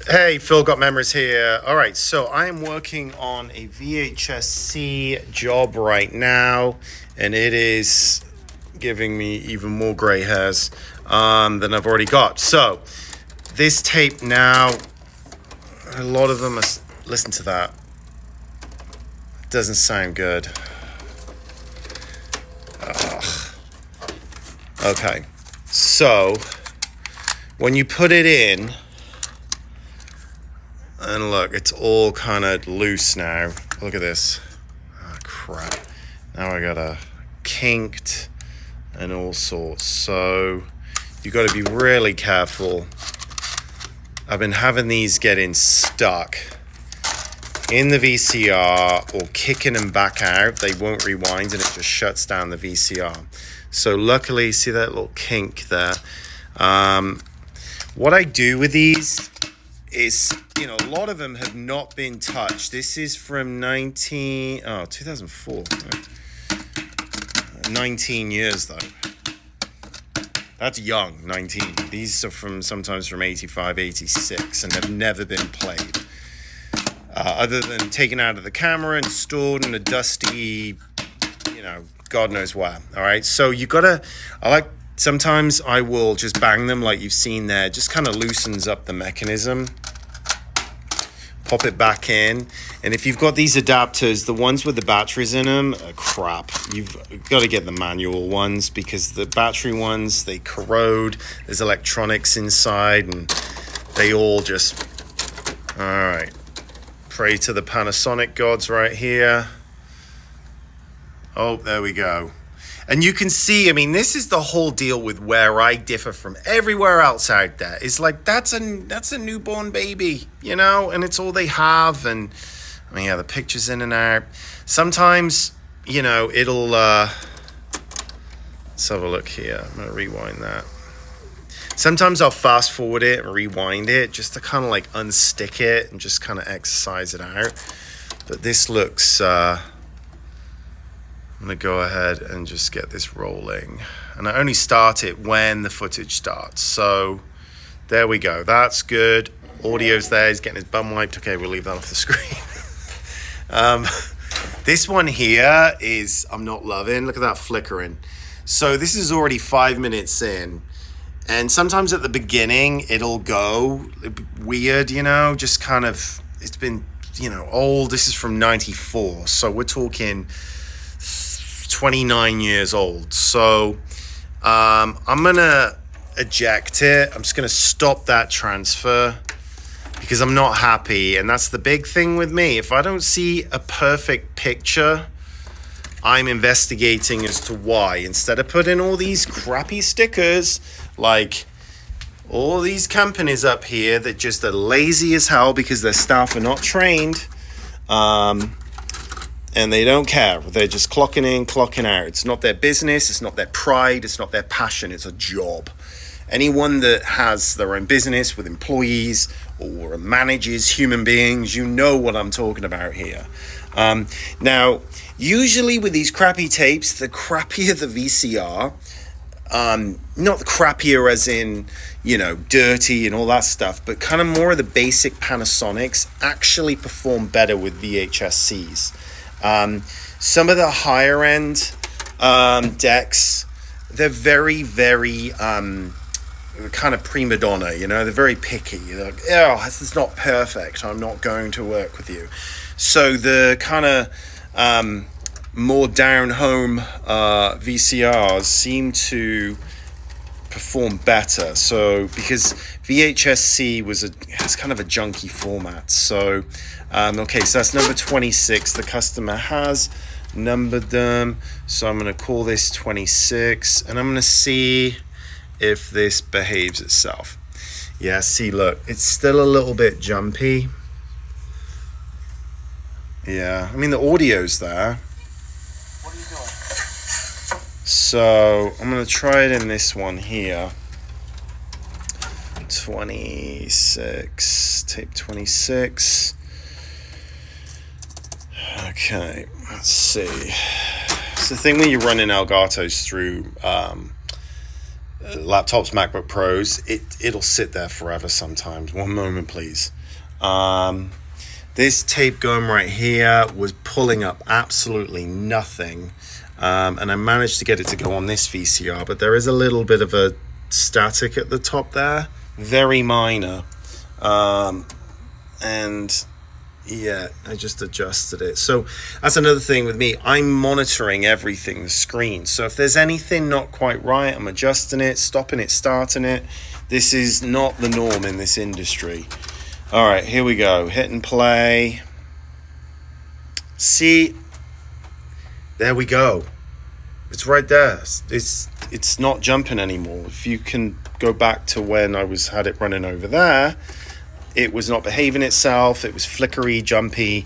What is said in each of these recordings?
Hey, Phil, Got Memories here. All right, so I am working on a VHS-C job right now, and it is giving me even more gray hairs than I've already got. So this tape now, a lot of them are, listen to that. It doesn't sound good. Ugh. Okay, so when you put it in, and look, it's all kind of loose now. Look at this. Oh, crap. Now I got a kinked and all sorts. So you got to be really careful. I've been having these getting stuck in the VCR or kicking them back out. They won't rewind and it just shuts down the VCR. So luckily, see that little kink there? What I do with these is, you know, a lot of them have not been touched. This is from 2004. 19 years though. That's young, 19. These are sometimes from 85, 86 and have never been played. Other than taken out of the camera and stored in a dusty, you know, God knows where. All right, so sometimes I will just bang them like you've seen there. Just kind of loosens up the mechanism. Pop it back in. And if you've got these adapters, the ones with the batteries in them are crap. You've got to get the manual ones because the battery ones, they corrode. There's electronics inside and they all just... All right. Pray to the Panasonic gods right here. Oh, there we go. And you can see, I mean, this is the whole deal with where I differ from everywhere else out there. It's like, that's a newborn baby, you know, and it's all they have. And I mean, yeah, the pictures in and out. Sometimes, you know, it'll, let's have a look here. I'm going to rewind that. Sometimes I'll fast forward it and rewind it just to kind of like unstick it and just kind of exercise it out. But this looks, I'm going to go ahead and just get this rolling. And I only start it when the footage starts. So there we go. That's good. Audio's there. He's getting his bum wiped. Okay, we'll leave that off the screen. This one here is, I'm not loving. Look at that flickering. So this is already 5 minutes in. And sometimes at the beginning, it'll go weird, you know, just kind of, it's been, you know, old. This is from 94. So we're talking 29 years old. So I'm gonna eject it. I'm just gonna stop that transfer because I'm not happy. And that's the big thing with me. If I don't see a perfect picture, I'm investigating as to why. Instead of putting all these crappy stickers, like all these companies up here that just are lazy as hell because their staff are not trained, and they don't care. They're just clocking in, clocking out. It's not their business. It's not their pride. It's not their passion. It's a job. Anyone that has their own business with employees or manages human beings, you know what I'm talking about here. Now, usually with these crappy tapes, the crappier the VCR, not the crappier as in, you know, dirty and all that stuff, but kind of more of the basic Panasonics actually perform better with VHS-Cs. Some of the higher end decks, they're very, very kind of prima donna, you know, they're very picky. They're like, oh, this is not perfect. I'm not going to work with you. So the kind of more down-home VCRs seem to perform better. So because VHS-C has kind of a junky format. So okay, so that's number 26. The customer has numbered them. So I'm going to call this 26, and I'm going to see if this behaves itself. Yeah, see, look, it's still a little bit jumpy. Yeah, I mean, the audio's there. What are you doing? So I'm going to try it in this one here. 26, tape 26. Okay, let's see. It's the thing when you're running Elgatos through laptops, MacBook Pros, it'll sit there forever sometimes. One moment, please. This tape gum right here was pulling up absolutely nothing. And I managed to get it to go on this VCR, but there is a little bit of a static at the top there. Very minor. And yeah, I just adjusted it. So that's another thing with me. I'm monitoring everything, the screen. So if there's anything not quite right, I'm adjusting it, stopping it, starting it. This is not the norm in this industry. All right, here we go. Hit and play. See, there we go. It's right there. It's not jumping anymore. If you can go back to when I had it running over there, it was not behaving itself. It was flickery, jumpy.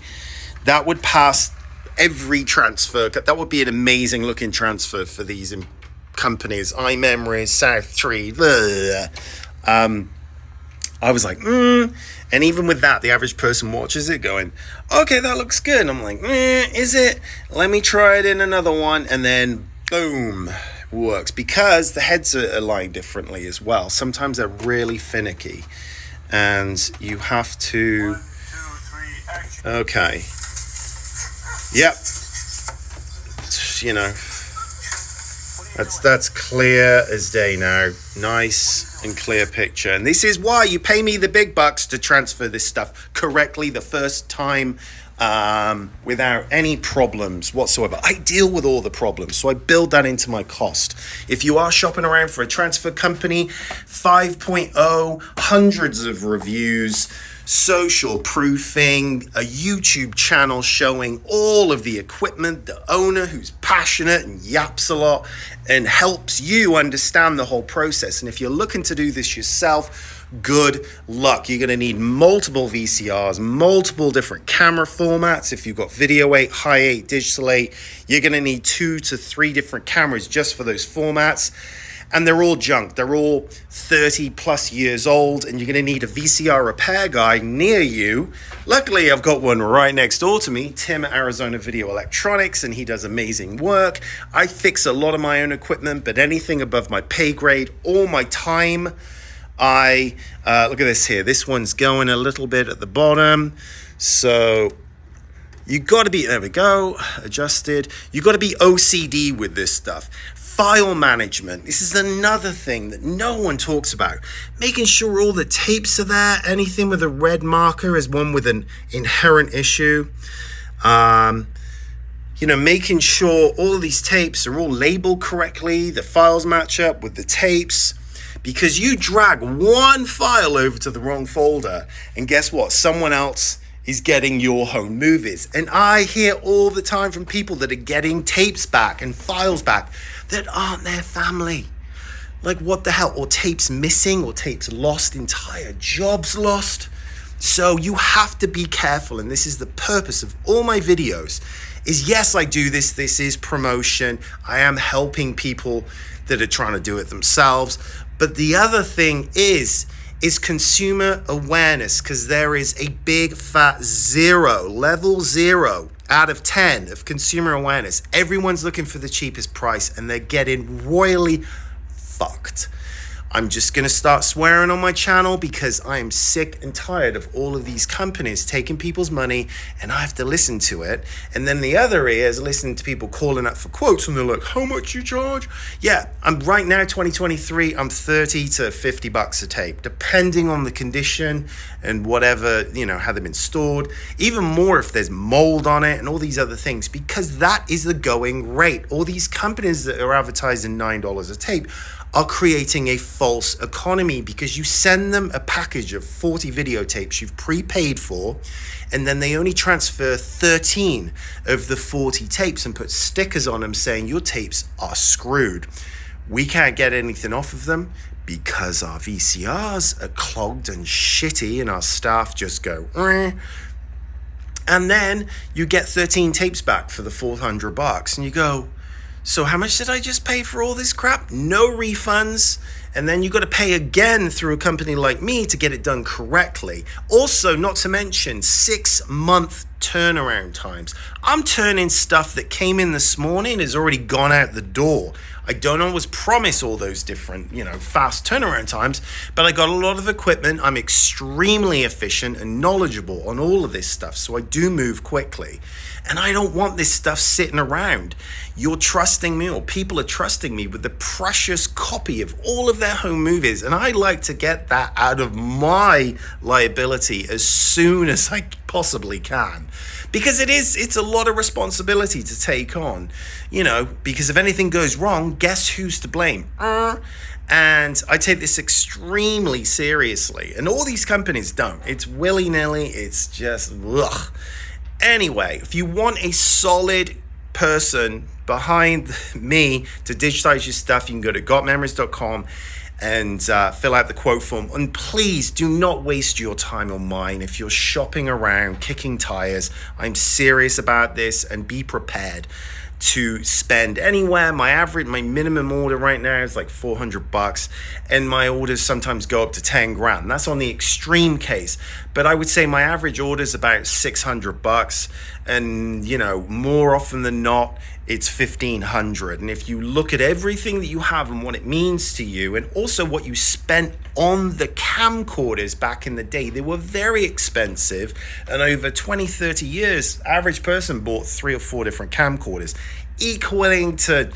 That would pass every transfer. That would be an amazing looking transfer for these companies. iMemories, South3. I was like, And even with that, the average person watches it going, okay, that looks good. I'm like, is it? Let me try it in another one. And then, boom, works. Because the heads are aligned differently as well. Sometimes they're really finicky. And you have to... 1, 2, 3, action. Okay. Yep. You know, that's clear as day now. Nice and clear picture. And this is why you pay me the big bucks to transfer this stuff correctly the first time, without any problems whatsoever. I deal with all the problems, so I build that into my cost. If you are shopping around for a transfer company, 5.0, hundreds of reviews, social proofing, a YouTube channel showing all of the equipment, the owner who's passionate and yaps a lot and helps you understand the whole process. And if you're looking to do this yourself, good luck. You're going to need multiple VCRs, multiple different camera formats. If you've got video 8, high 8, digital 8, you're going to need 2 to 3 different cameras just for those formats. And they're all junk. They're all 30 plus years old, and you're going to need a VCR repair guy near you. Luckily, I've got one right next door to me, Tim at Arizona Video Electronics, and he does amazing work. I fix a lot of my own equipment, but anything above my pay grade, all my time, look at this here. This one's going a little bit at the bottom. So you got to be, there we go, adjusted. You got to be OCD with this stuff. File management. This is another thing that no one talks about. Making sure all the tapes are there. Anything with a red marker is one with an inherent issue. Making sure all of these tapes are all labeled correctly. The files match up with the tapes. Because you drag one file over to the wrong folder, and guess what? Someone else is getting your home movies. And I hear all the time from people that are getting tapes back and files back that aren't their family. Like, what the hell? Or tapes missing, or tapes lost, entire jobs lost. So you have to be careful, and this is the purpose of all my videos, is yes, I do this. This is promotion. I am helping people that are trying to do it themselves. But the other thing is consumer awareness, because there is a big fat level 0 out of 10 of consumer awareness. Everyone's looking for the cheapest price, and they're getting royally fucked. I'm just going to start swearing on my channel because I am sick and tired of all of these companies taking people's money, and I have to listen to it. And then the other is listening to people calling up for quotes, and they're like, how much you charge? Yeah, I'm right now, 2023, I'm 30 to 50 bucks a tape, depending on the condition and whatever, how they've been stored. Even more if there's mold on it and all these other things, because that is the going rate. All these companies that are advertising $9 a tape are creating a false economy, because you send them a package of 40 videotapes you've prepaid for, and then they only transfer 13 of the 40 tapes and put stickers on them saying your tapes are screwed. We can't get anything off of them because our VCRs are clogged and shitty, and our staff just go, and then you get 13 tapes back for the $400, and you go, so how much did I just pay for all this crap? No refunds. And then you got to pay again through a company like me to get it done correctly. Also, not to mention 6-month turnaround times. I'm turning stuff that came in this morning has already gone out the door. I don't always promise all those different, fast turnaround times, but I got a lot of equipment. I'm extremely efficient and knowledgeable on all of this stuff, so I do move quickly. And I don't want this stuff sitting around. You're trusting me, or people are trusting me with the precious copy of all of their home movies, and I like to get that out of my liability as soon as I possibly can, because it's a lot of responsibility to take on, because if anything goes wrong, guess who's to blame? And I take this extremely seriously, and all these companies don't. It's willy-nilly. It's just ugh. Anyway, if you want a solid person behind me to digitize your stuff, you can go to gotmemories.com and fill out the quote form. And please do not waste your time on mine if you're shopping around, kicking tires. I'm serious about this, and be prepared to spend anywhere. My minimum order right now is like $400, and my orders sometimes go up to 10 grand. That's on the extreme case, but I would say my average order is about $600, and more often than not it's $1,500. And if you look at everything that you have and what it means to you, and also what you spent on the camcorders back in the day, they were very expensive, and over 20-30 years average person bought 3 or 4 different camcorders, equaling to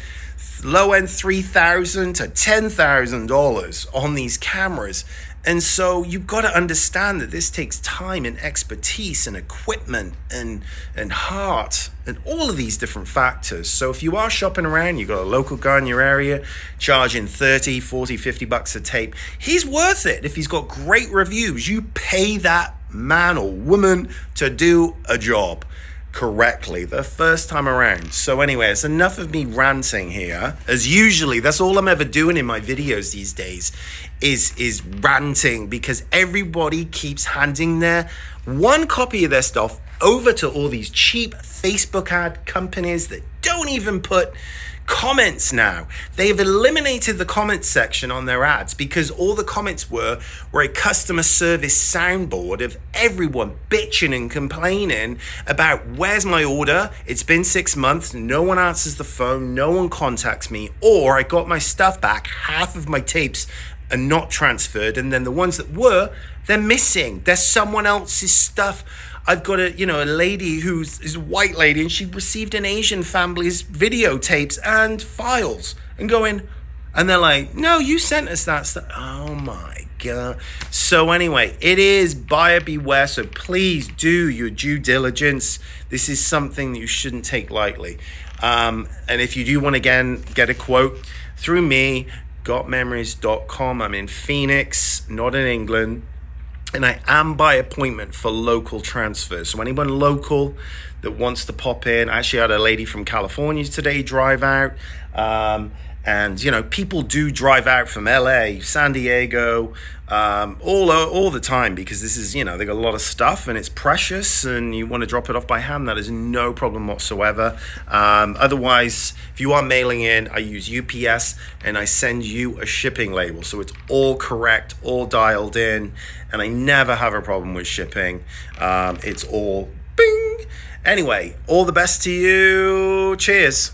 low-end $3,000 to $10,000 on these cameras. And so you've got to understand that this takes time and expertise and equipment and heart and all of these different factors. So if you are shopping around, you've got a local guy in your area charging $30, $40, $50 a tape, he's worth it. If he's got great reviews, you pay that man or woman to do a job correctly the first time around. So anyway, it's enough of me ranting here. As usually, that's all I'm ever doing in my videos these days is ranting, because everybody keeps handing their one copy of their stuff over to all these cheap Facebook ad companies that don't even put comments now. They've eliminated the comments section on their ads, because all the comments were a customer service soundboard of everyone bitching and complaining about, where's my order? It's been 6 months, no one answers the phone, no one contacts me, or I got my stuff back, half of my tapes are not transferred, and then the ones that were, they're missing. There's someone else's stuff. I've got a lady is a white lady, and she received an Asian family's videotapes and files, and they're like, no, you sent us that stuff. Oh my God. So anyway, it is buyer beware. So please do your due diligence. This is something that you shouldn't take lightly. And if you do want to get a quote through me, gotmemories.com. I'm in Phoenix, not in England. And I am by appointment for local transfers. So anyone local that wants to pop in, I actually had a lady from California today drive out. And people do drive out from LA, San Diego, all the time, because this is, they got a lot of stuff and it's precious, and you want to drop it off by hand. That is no problem whatsoever. Otherwise, if you are mailing in, I use UPS, and I send you a shipping label, so it's all correct, all dialed in, and I never have a problem with shipping. It's all bing. Anyway, all the best to you. Cheers.